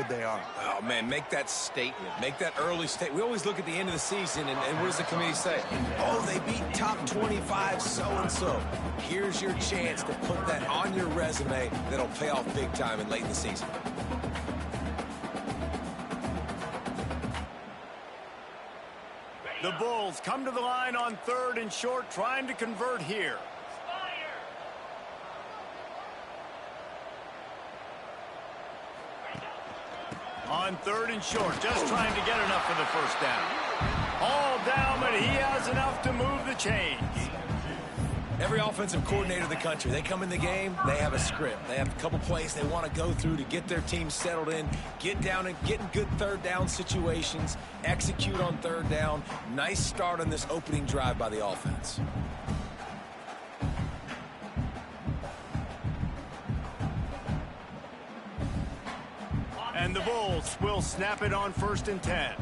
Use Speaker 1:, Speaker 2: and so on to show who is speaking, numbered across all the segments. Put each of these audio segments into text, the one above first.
Speaker 1: good they are.
Speaker 2: Oh, man, make that statement. Make that early statement. We always look at the end of the season, and what does the committee say? Oh, they beat top 25 so-and-so. Here's your chance to put that on your resume that'll pay off big time and late in the season.
Speaker 3: The Bulls come to the line on 3rd and short, trying to convert here. On 3rd and short, just trying to get enough for the first down. All down, but he has enough to move the chains.
Speaker 2: Every offensive coordinator in the country, they come in the game, they have a script. They have a couple plays they want to go through to get their team settled in, get down and get in good third down situations, execute on third down. Nice start on this opening drive by the offense.
Speaker 3: And the Bulls will snap it on 1st and 10.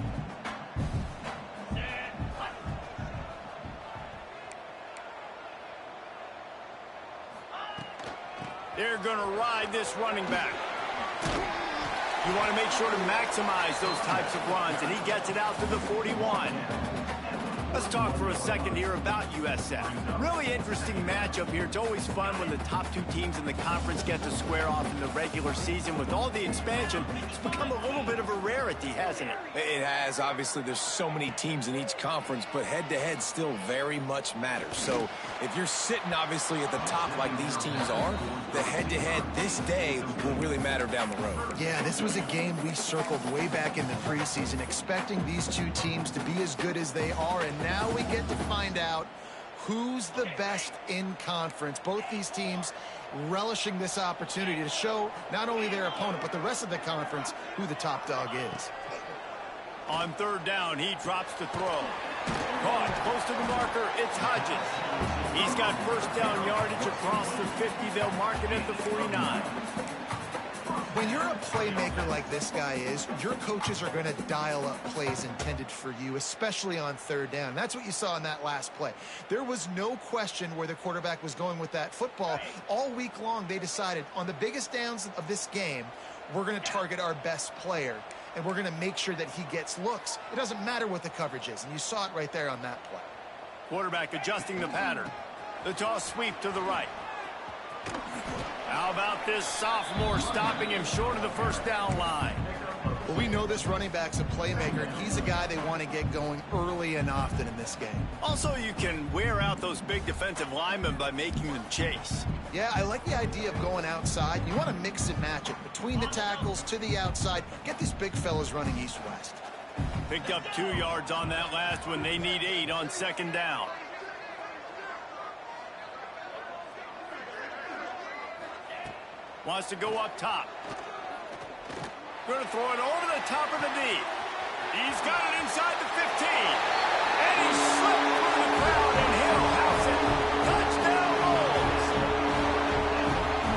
Speaker 3: They're going to ride this running back. You want to make sure to maximize those types of runs, and he gets it out to the 41. Let's talk for a second here about USF. Really interesting matchup here. It's always fun when the top two teams in the conference get to square off in the regular season. With all the expansion, it's become a little bit of a rarity, hasn't it?
Speaker 2: It has. Obviously, there's so many teams in each conference, but head-to-head still very much matters. So if you're sitting, obviously, at the top like these teams are, the head-to-head this day will really matter down the road.
Speaker 1: Yeah, this was a game we circled way back in the preseason, expecting these two teams to be as good as they are, and now we get to find out who's the best in conference. Both these teams relishing this opportunity to show not only their opponent, but the rest of the conference who the top dog is.
Speaker 3: On 3rd down, he drops the throw. Caught close to the marker, it's Hodges. He's got first down yardage across the 50. They'll mark it at the 49.
Speaker 1: When you're a playmaker like this guy is, your coaches are going to dial up plays intended for you, especially on 3rd down. That's what you saw in that last play. There was no question where the quarterback was going with that football. All week long, they decided on the biggest downs of this game, we're going to target our best player, and we're going to make sure that he gets looks. It doesn't matter what the coverage is, and you saw it right there on that play.
Speaker 3: Quarterback adjusting the pattern. The toss sweep to the right. How about this sophomore stopping him short of the first down line?
Speaker 1: Well, we know this running back's a playmaker, and he's a guy they want to get going early and often in this game.
Speaker 3: Also, you can wear out those big defensive linemen by making them chase.
Speaker 1: Yeah, I like the idea of going outside. You want to mix and match it between the tackles to the outside. Get these big fellas running east-west.
Speaker 3: Picked up 2 yards on that last one. They need 8 on 2nd down. Wants to go up top. Going to throw it over the top of the D. He's got it inside the 15. And he slipped through the crowd, and he'll house it. Touchdown, Bulls.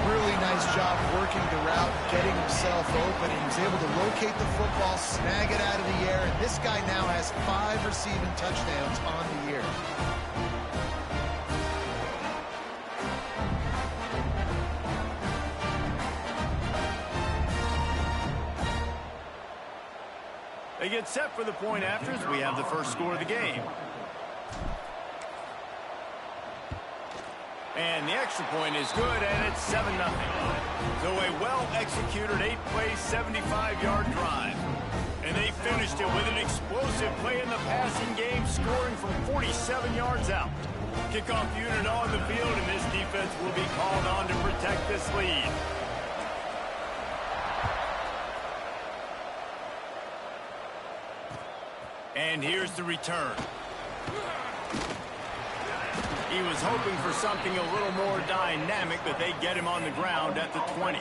Speaker 1: Really nice job working the route, getting himself open. He was able to locate the football, snag it out of the air, and this guy now has 5 receiving touchdowns on the year.
Speaker 3: They get set for the point after as we have the first score of the game. And the extra point is good, and it's 7-0. So a well-executed 8-play, 75-yard drive. And they finished it with an explosive play in the passing game, scoring from 47 yards out. Kickoff unit on the field, and this defense will be called on to protect this lead. And here's the return. He was hoping for something a little more dynamic, but they get him on the ground at the 20.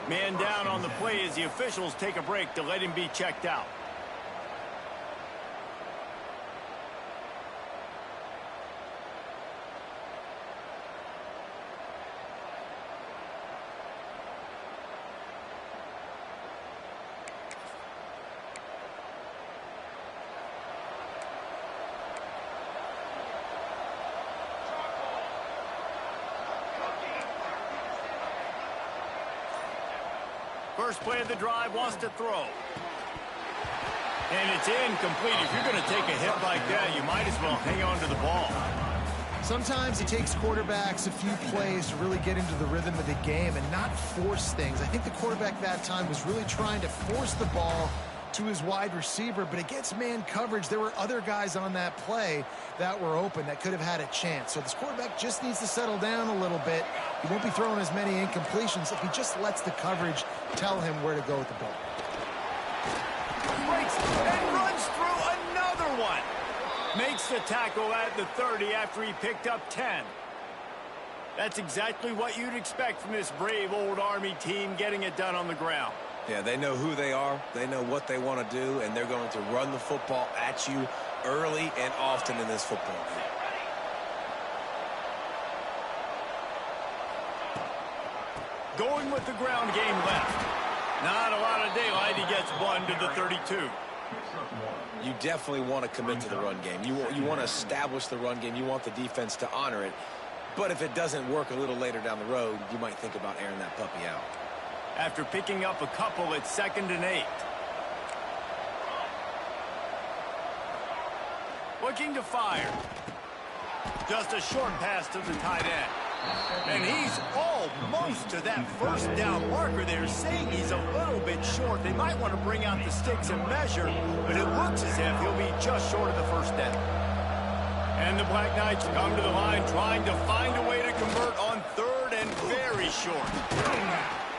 Speaker 3: Man down on the play as the officials take a break to let him be checked out. First play of the drive, wants to throw. And it's incomplete. If you're going to take a hit like that, you might as well hang on to the ball.
Speaker 1: Sometimes it takes quarterbacks a few plays to really get into the rhythm of the game and not force things. I think the quarterback that time was really trying to force the ball to his wide receiver, but against man coverage, there were other guys on that play that were open that could have had a chance. So this quarterback just needs to settle down a little bit. He won't be throwing as many incompletions if he just lets the coverage tell him where to go with the ball.
Speaker 3: Breaks and runs through another one. Makes the tackle at the 30 after he picked up 10. That's exactly what you'd expect from this brave old Army team, getting it done on the ground.
Speaker 2: Yeah, they know who they are, they know what they want to do, and they're going to run the football at you early and often in this football game.
Speaker 3: Going with the ground game left. Not a lot of daylight. He gets one to the 32.
Speaker 2: You definitely want to commit to the run game. You want to establish the run game. You want the defense to honor it. But if it doesn't work a little later down the road, you might think about airing that puppy out.
Speaker 3: After picking up a couple, it's 2nd and 8. Looking to fire. Just a short pass to the tight end. And he's almost to that first down marker there, saying he's a little bit short. They might want to bring out the sticks and measure, but it looks as if he'll be just short of the first down. And the Black Knights come to the line trying to find a way to convert on 3rd and very short.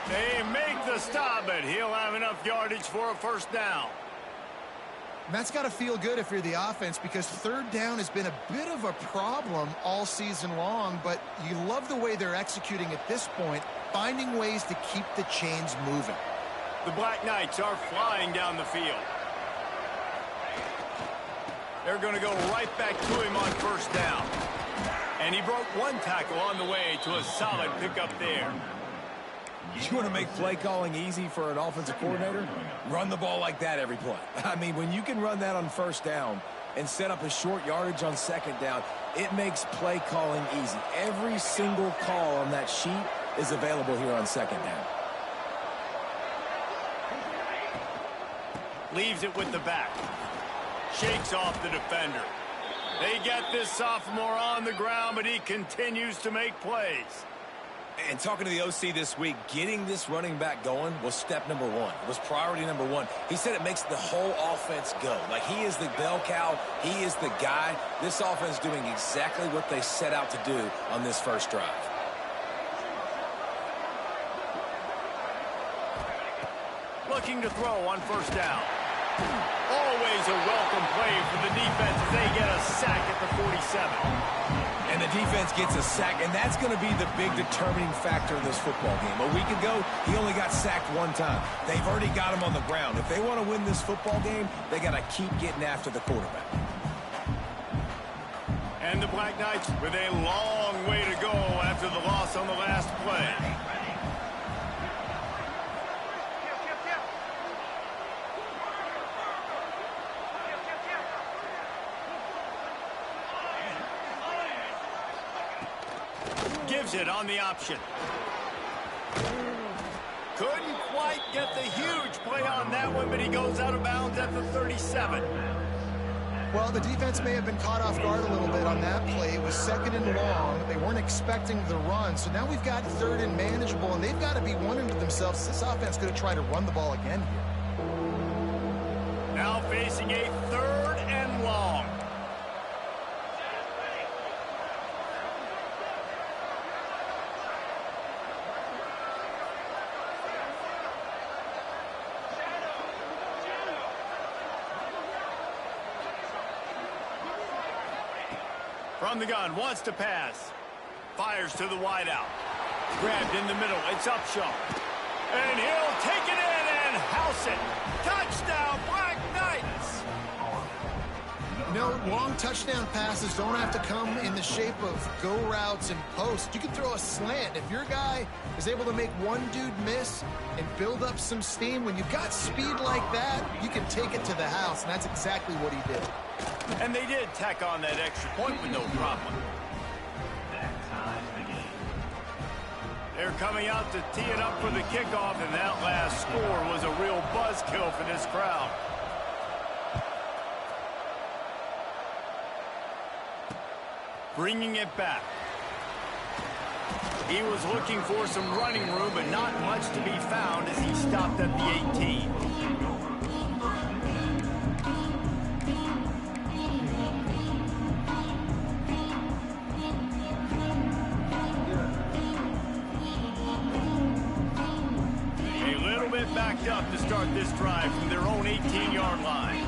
Speaker 3: They make the stop, but he'll have enough yardage for a first down.
Speaker 1: And that's got to feel good if you're the offense, because 3rd down has been a bit of a problem all season long, but you love the way they're executing at this point, finding ways to keep the chains moving.
Speaker 3: The Black Knights are flying down the field. They're going to go right back to him on 1st down. And he broke one tackle on the way to a solid pickup there.
Speaker 2: You want to make play calling easy for an offensive coordinator? Run the ball like that every play. I mean, when you can run that on 1st down and set up a short yardage on 2nd down, it makes play calling easy. Every single call on that sheet is available here on 2nd down.
Speaker 3: Leaves it with the back. Shakes off the defender. They get this sophomore on the ground, but he continues to make plays.
Speaker 2: And talking to the OC this week, getting this running back going was step number 1. It was priority number 1. He said it makes the whole offense go. Like, he is the bell cow. He is the guy. This offense doing exactly what they set out to do on this first drive.
Speaker 3: Looking to throw on 1st down. Always a welcome play for the defense as they get a sack at the 47.
Speaker 2: And the defense gets a sack, and that's going to be the big determining factor in this football game. A week ago, he only got sacked 1 time. They've already got him on the ground. If they want to win this football game, they got to keep getting after the quarterback.
Speaker 3: And the Black Knights with a long way to go after the loss on the last play. Gives it on the option. Couldn't quite get the huge play on that one, but he goes out of bounds at the 37.
Speaker 1: Well, the defense may have been caught off guard a little bit on that play. It was 2nd and long. They weren't expecting the run. So now we've got 3rd and manageable, and they've got to be wondering to themselves, this offense going to try to run the ball again here.
Speaker 3: Now facing a 3rd and long. From the gun, wants to pass. Fires to the wideout. Grabbed in the middle. It's Upshaw. And he'll take it in and house it. Touchdown, Black Knights!
Speaker 1: You know, long touchdown passes don't have to come in the shape of go routes and posts. You can throw a slant. If your guy is able to make one dude miss and build up some steam, when you've got speed like that, you can take it to the house, and that's exactly what he did.
Speaker 3: And they did tack on that extra point with no problem. They're coming out to tee it up for the kickoff, and that last score was a real buzzkill for this crowd. Bringing it back. He was looking for some running room, but not much to be found as he stopped at the 18. A little bit backed up to start this drive from their own 18-yard line.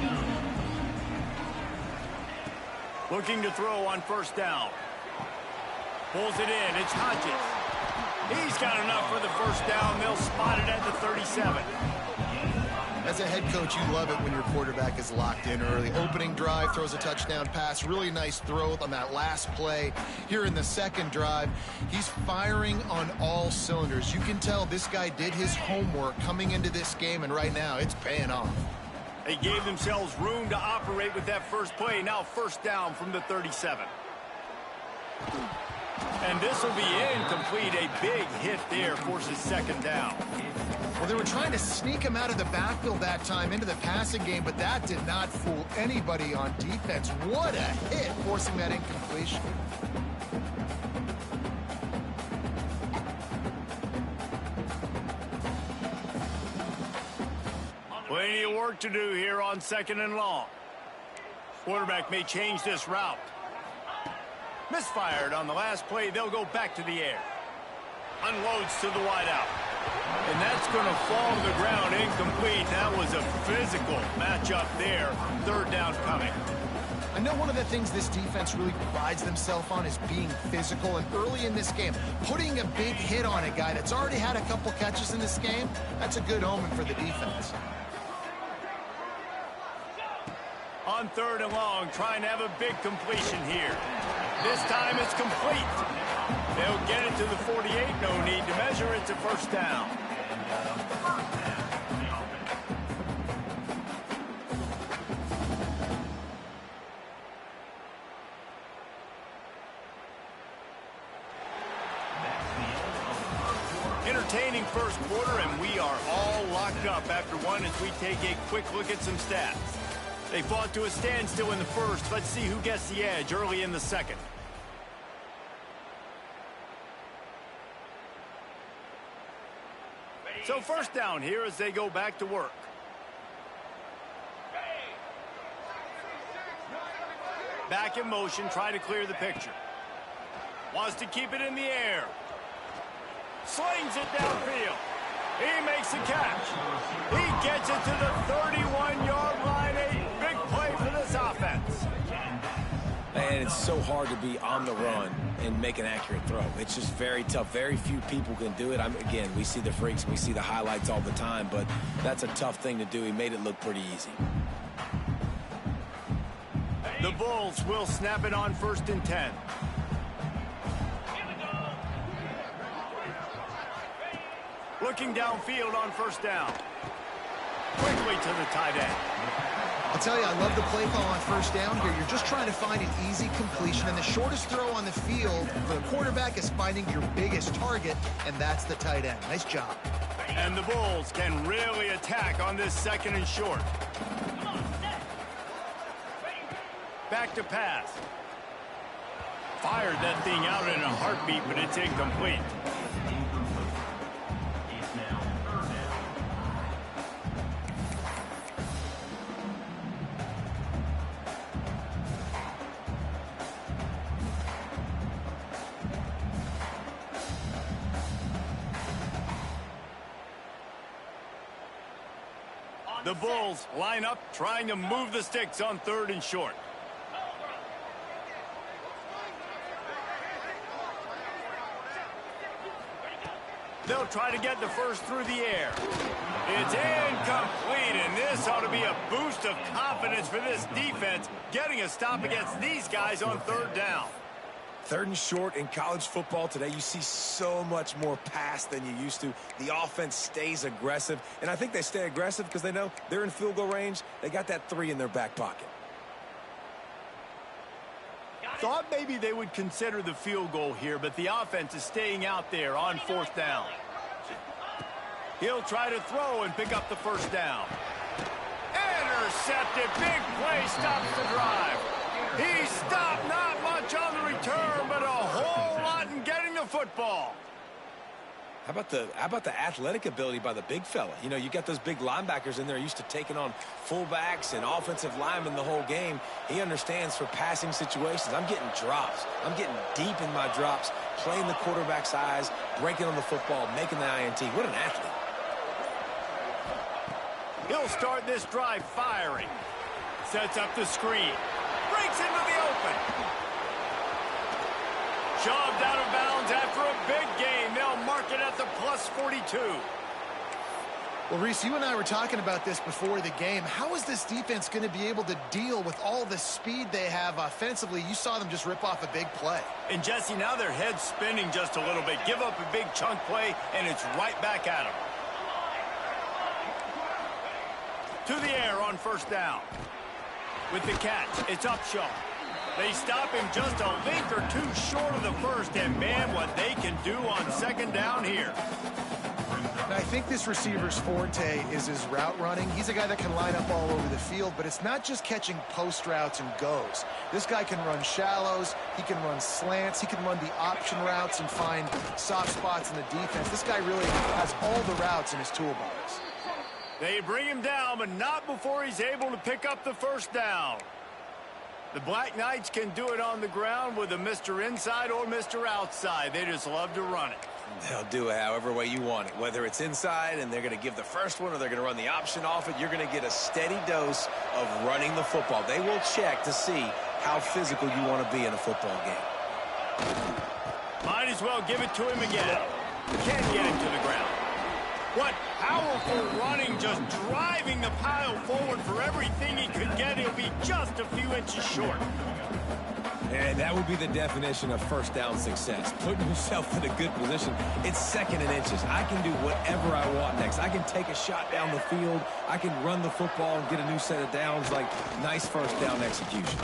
Speaker 3: Looking to throw on first down. Pulls it in. It's Hodges. He's got enough for the first down. They'll spot it at the 37.
Speaker 1: As a head coach, you love it when your quarterback is locked in early. Opening drive, throws a touchdown pass. Really nice throw on that last play. Here in the second drive, he's firing on all cylinders. You can tell this guy did his homework coming into this game, and right now it's paying off.
Speaker 3: They gave themselves room to operate with that first play. Now first down from the 37. And this will be incomplete. A big hit there forces second down.
Speaker 1: Well, they were trying to sneak him out of the backfield that time into the passing game, but that did not fool anybody on defense. What a hit, forcing that incompletion.
Speaker 3: Plenty of work to do here on second and long. Quarterback may change this route. Misfired on the last play. They'll go back to the air. Unloads to the wideout. And that's going to fall to the ground incomplete. That was a physical matchup there. Third down coming.
Speaker 1: I know one of the things this defense really prides themselves on is being physical, and early in this game, putting a big hit on a guy that's already had a couple catches in this game, that's a good omen for the defense.
Speaker 3: On third and long, trying to have a big completion here. This time it's complete. They'll get it to the 48. No need to measure it to first down. Entertaining first quarter, and we are all locked up after one as we take a quick look at some stats. They fought to a standstill in the first. Let's see who gets the edge early in the second. So first down here as they go back to work. Back in motion, try to clear the picture. Wants to keep it in the air. Slings it downfield. He makes the catch. He gets it to the 31-yard line. A big play for this offense.
Speaker 2: And it's so hard to be on the run and make an accurate throw. It's just very tough. Very few people can do it. Again, we see the freaks, we see the highlights all the time, but that's a tough thing to do. He made it look pretty easy.
Speaker 3: The Bulls will snap it on first and 10. Looking downfield on first down. Quickly to the tight end.
Speaker 1: I'll tell you, I love the play call on first down here. You're just trying to find an easy completion, and the shortest throw on the field for the quarterback is finding your biggest target, and that's the tight end. Nice job.
Speaker 3: And the Bulls can really attack on this second and short. Back to pass. Fired that thing out in a heartbeat, but it's incomplete. The Bulls line up, trying to move the sticks on third and short. They'll try to get the first through the air. It's incomplete, and this ought to be a boost of confidence for this defense, getting a stop against these guys on third down.
Speaker 2: Third and short in college football today, you see so much more pass than you used to. The offense stays aggressive, and I think they stay aggressive because they know they're in field goal range. They got that 3 in their back pocket.
Speaker 3: Thought maybe they would consider the field goal here, but the offense is staying out there on 4th down. He'll try to throw and pick up the 1st down. Intercepted. Big play stops the drive. He stopped, not much on the return, but a whole lot in getting the football.
Speaker 2: How about the athletic ability by the big fella? You know, you got those big linebackers in there used to taking on fullbacks and offensive linemen the whole game. He understands for passing situations. I'm getting drops. I'm getting deep in my drops, playing the quarterback's eyes, breaking on the football, making the INT. What an athlete.
Speaker 3: He'll start this drive firing. Sets up the screen. Breaks into the open. Shoved out of bounds after a big gain. They'll mark it at the plus 42.
Speaker 1: Well, Reese, you and I were talking about this before the game. How is this defense going to be able to deal with all the speed they have offensively? You saw them just rip off a big play.
Speaker 3: And, Jesse, now their head's spinning just a little bit. Give up a big chunk play, and it's right back at them. To the air on 1st down. With the catch, it's Upshaw. They stop him just a length or two short of the 1st, and man, what they can do on 2nd down here.
Speaker 1: I think this receiver's forte is his route running. He's a guy that can line up all over the field, but it's not just catching post routes and goes. This guy can run shallows, he can run slants, he can run the option routes and find soft spots in the defense. This guy really has all the routes in his toolbox.
Speaker 3: They bring him down, but not before he's able to pick up the 1st down. The Black Knights can do it on the ground with a Mr. Inside or Mr. Outside. They just love to run it.
Speaker 2: They'll do it however way you want it. Whether it's inside and they're going to give the first one or they're going to run the option off it, you're going to get a steady dose of running the football. They will check to see how physical you want to be in a football game.
Speaker 3: Might as well give it to him again. Can't get him to the ground. What powerful running, just driving the pile forward for everything he could get. He'll be just a few inches short.
Speaker 2: And that would be the definition of 1st down success. Putting yourself in a good position. It's 2nd and inches. I can do whatever I want next. I can take a shot down the field. I can run the football and get a new set of downs. Like, nice 1st down execution.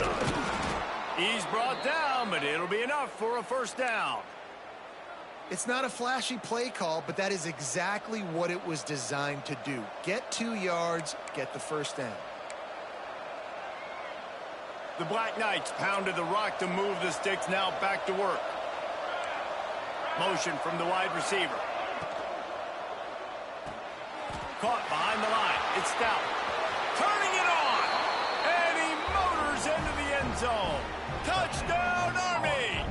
Speaker 3: He's brought down, but it'll be enough for a 1st down.
Speaker 1: It's not a flashy play call, but that is exactly what it was designed to do. Get 2 yards, get the 1st down.
Speaker 3: The Black Knights pounded the rock to move the sticks, now back to work. Motion from the wide receiver. Caught behind the line. It's Stout. Turning it on. And he motors into the end zone. Touchdown, Army!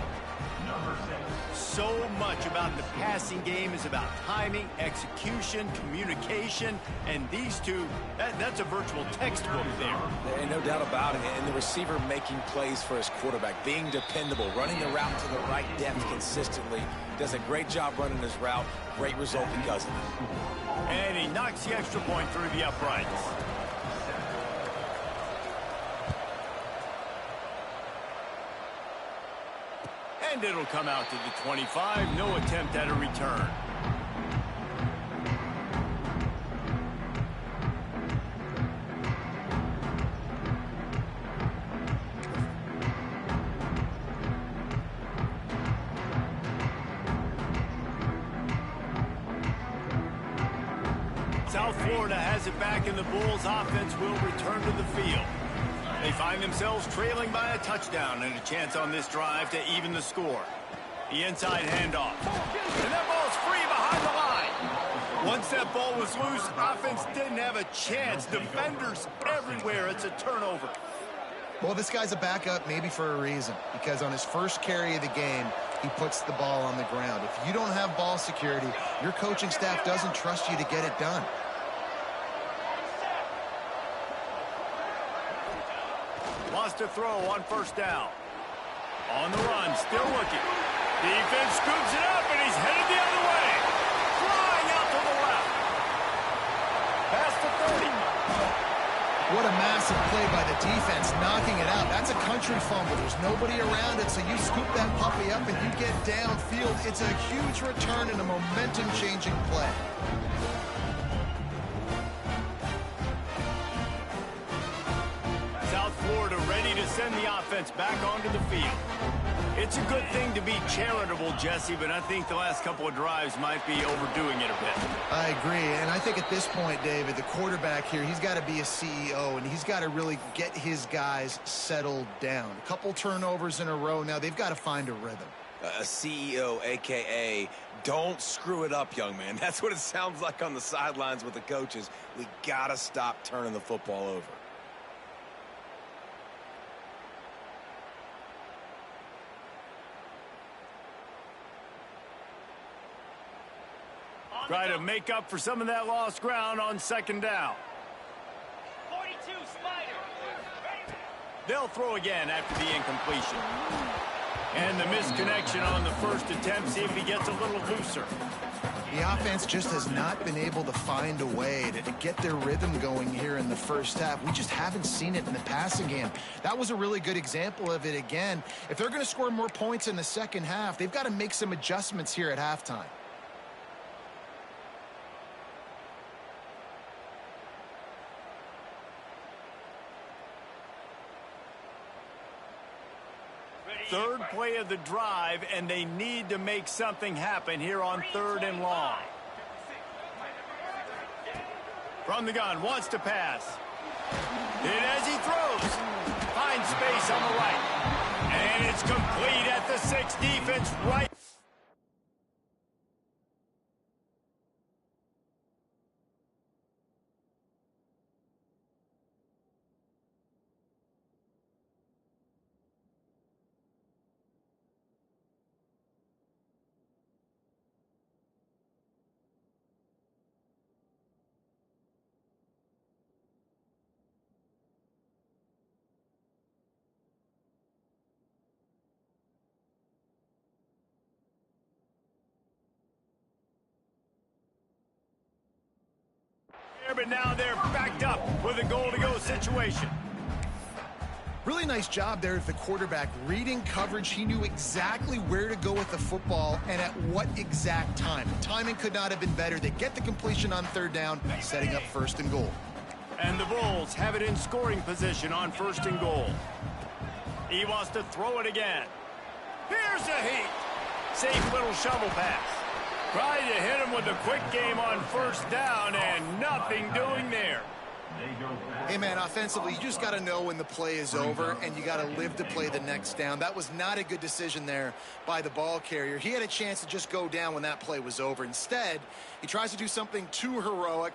Speaker 3: So much about the passing game is about timing, execution, communication, and these two, that's a virtual textbook there.
Speaker 2: And no doubt about it. And the receiver making plays for his quarterback, being dependable, running the route to the right depth consistently. Does a great job running his route. Great result because of it.
Speaker 3: And he knocks the extra point through the uprights. And it'll come out to the 25. No attempt at a return. South Florida has it back, and the Bulls offense will return to the field. They find themselves trailing by a touchdown and a chance on this drive to even the score. The inside handoff. And that ball's free behind the line. Once that ball was loose, offense didn't have a chance. Defenders everywhere. It's a turnover.
Speaker 1: Well, this guy's a backup maybe for a reason, because on his first carry of the game, he puts the ball on the ground. If you don't have ball security, your coaching staff doesn't trust you to get it done.
Speaker 3: Lost a throw on 1st down. On the run, still looking. Defense scoops it up, and he's headed the other way. Flying out to the left. Past the 30.
Speaker 1: What a massive play by the defense, knocking it out. That's a country fumble. There's nobody around it, so you scoop that puppy up and you get downfield. It's a huge return and a momentum-changing play.
Speaker 3: South Florida ready to send the offense back onto the field. It's a good thing to be charitable, Jesse, but I think the last couple of drives might be overdoing it a bit.
Speaker 1: I agree, and I think at this point, David, the quarterback here, he's got to be a CEO, and he's got to really get his guys settled down. A couple turnovers in a row now. They've got to find a rhythm.
Speaker 2: A CEO, a.k.a. don't screw it up, young man. That's what it sounds like on the sidelines with the coaches. We got to stop turning the football over.
Speaker 3: Try to make up for some of that lost ground on second down.
Speaker 4: 42, Spider.
Speaker 3: They'll throw again after the incompletion. And the misconnection on the first attempt. See if he gets a little looser.
Speaker 1: The offense just has not been able to find a way to get their rhythm going here in the first half. We just haven't seen it in the passing game. That was a really good example of it again. If they're going to score more points in the second half, they've got to make some adjustments here at halftime.
Speaker 3: Third play of the drive, and they need to make something happen here on 3rd and long. From the gun, wants to pass. And as he throws, finds space on the right. And it's complete at the 6. Defense right. But now they're backed up with a goal-to-go situation.
Speaker 1: Really nice job there at the quarterback. Reading coverage, he knew exactly where to go with the football and at what exact time. The timing could not have been better. They get the completion on 3rd down, setting up 1st and goal.
Speaker 3: And the Bulls have it in scoring position on 1st and goal. He wants to throw it again. Here's a heat. Safe little shovel pass. Tried to hit him with a quick game on 1st down, and nothing doing there.
Speaker 1: Hey, man, offensively, you just got to know when the play is over, and you got to live to play the next down. That was not a good decision there by the ball carrier. He had a chance to just go down when that play was over. Instead, he tries to do something too heroic,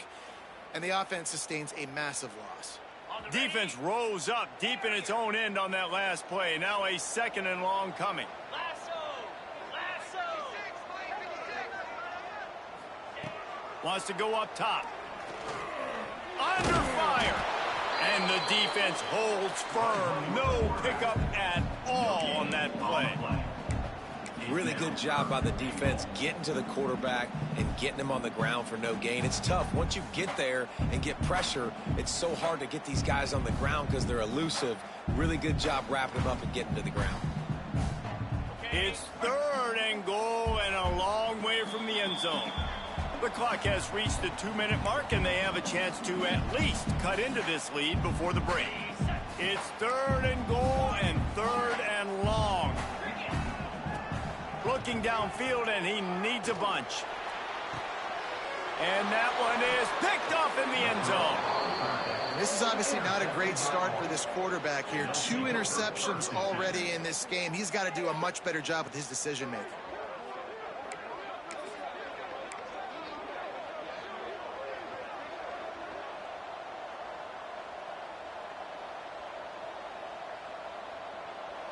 Speaker 1: and the offense sustains a massive loss.
Speaker 3: Defense rose up deep in its own end on that last play. Now a 2nd and long coming. Wants to go up top. Under fire. And the defense holds firm. No pickup at all on that play.
Speaker 2: Really good job by the defense getting to the quarterback and getting him on the ground for no gain. It's tough. Once you get there and get pressure, it's so hard to get these guys on the ground because they're elusive. Really good job wrapping them up and getting to the ground.
Speaker 3: It's 3rd and goal and a long way from the end zone. The clock has reached the 2-minute mark, and they have a chance to at least cut into this lead before the break. It's 3rd and goal and 3rd and long. Looking downfield, and he needs a bunch. And that one is picked off in the end zone.
Speaker 1: This is obviously not a great start for this quarterback here. 2 interceptions already in this game. He's got to do a much better job with his decision-making.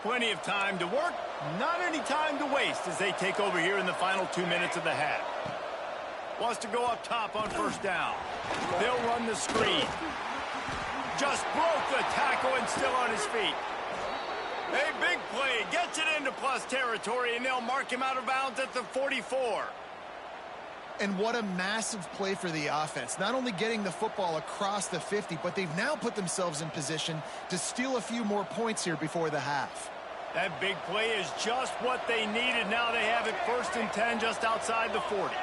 Speaker 3: Plenty of time to work, not any time to waste as they take over here in the final 2 minutes of the half. Wants to go up top on 1st down. They'll run the screen. Just broke the tackle and still on his feet. A big play, gets it into plus territory, and they'll mark him out of bounds at the 44.
Speaker 1: And what a massive play for the offense. Not only getting the football across the 50, but they've now put themselves in position to steal a few more points here before the half.
Speaker 3: That big play is just what they needed. Now they have it 1st and 10 just outside the 40.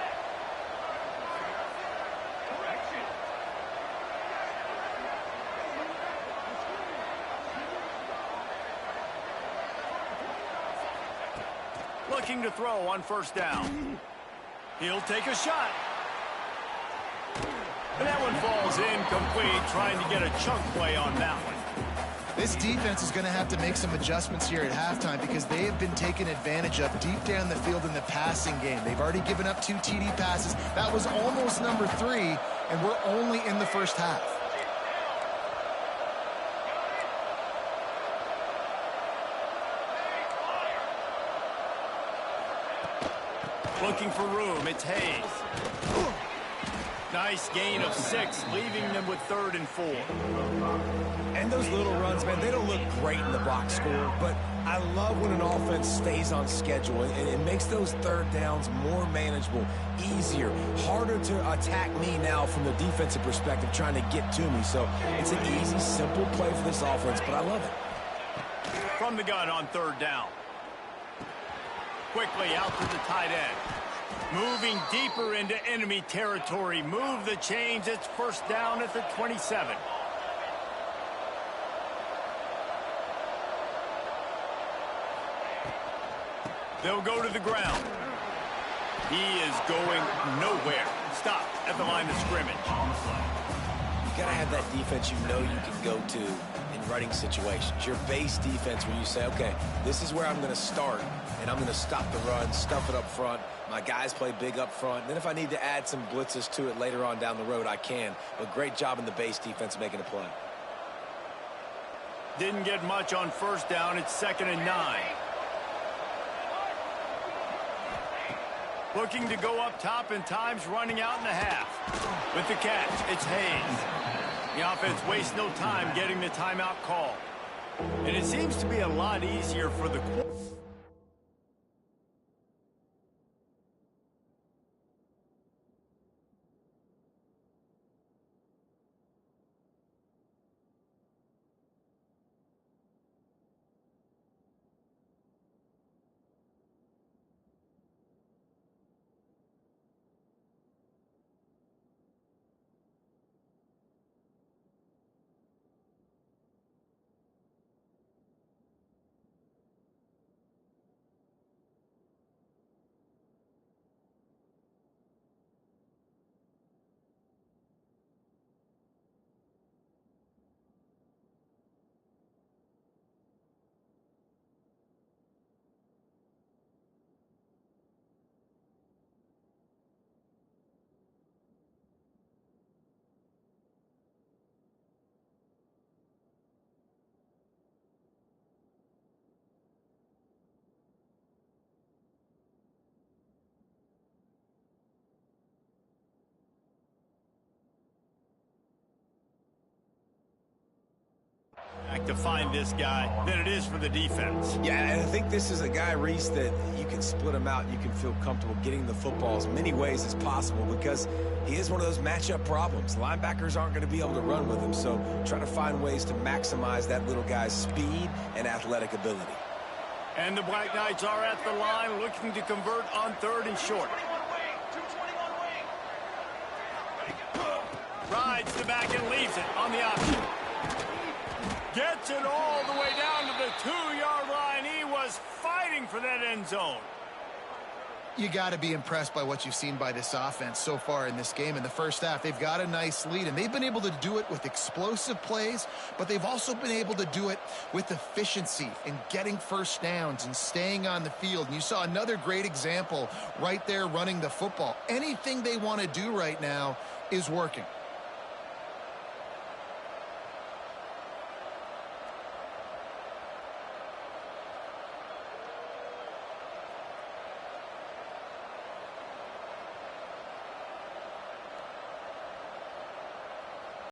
Speaker 3: looking to throw on first down. He'll take a shot. And that one falls incomplete, trying to get a chunk play on that one.
Speaker 1: This defense is going to have to make some adjustments here at halftime because they have been taken advantage of deep down the field in the passing game. They've already given up 2 TD passes. That was almost number 3, and we're only in the first half.
Speaker 3: Looking for room, it's Hayes. Nice gain of 6, leaving them with 3rd and 4.
Speaker 2: And those little runs, man, they don't look great in the box score, but I love when an offense stays on schedule, and it makes those third downs more manageable, easier, harder to attack me now from the defensive perspective, trying to get to me. So it's an easy, simple play for this offense, but I love it.
Speaker 3: From the gun on 3rd down. Quickly out to the tight end. Moving deeper into enemy territory. Move the chains. It's first down at the 27. They'll go to the ground. He is going nowhere. Stop at the line of scrimmage.
Speaker 2: You got to have that defense you know you can go to in running situations. Your base defense where you say, okay, this is where I'm going to start, and I'm going to stop the run, stuff it up front. My guys play big up front. Then if I need to add some blitzes to it later on down the road, I can. But great job in the base defense making a play.
Speaker 3: Didn't get much on first down. It's 2nd and 9. Looking to go up top, and time's running out in the half. With the catch, it's Hayes. The offense wastes no time getting the timeout call. And it seems to be a lot easier for the to find this guy than it is for the defense.
Speaker 2: Yeah, and I think this is a guy, Reese, that you can split him out. You can feel comfortable getting the football as many ways as possible because he is one of those matchup problems. Linebackers aren't going to be able to run with him, so try to find ways to maximize that little guy's speed and athletic ability.
Speaker 3: And the Black Knights are at the line looking to convert on 3rd and short. Rides the back and leaves it on the option. Gets it all the way down to the 2-yard line. He was fighting for that end zone.
Speaker 1: You got to be impressed by what you've seen by this offense so far in this game. In the first half, they've got a nice lead, and they've been able to do it with explosive plays, but they've also been able to do it with efficiency and getting first downs and staying on the field. And you saw another great example right there running the football. Anything they want to do right now is working.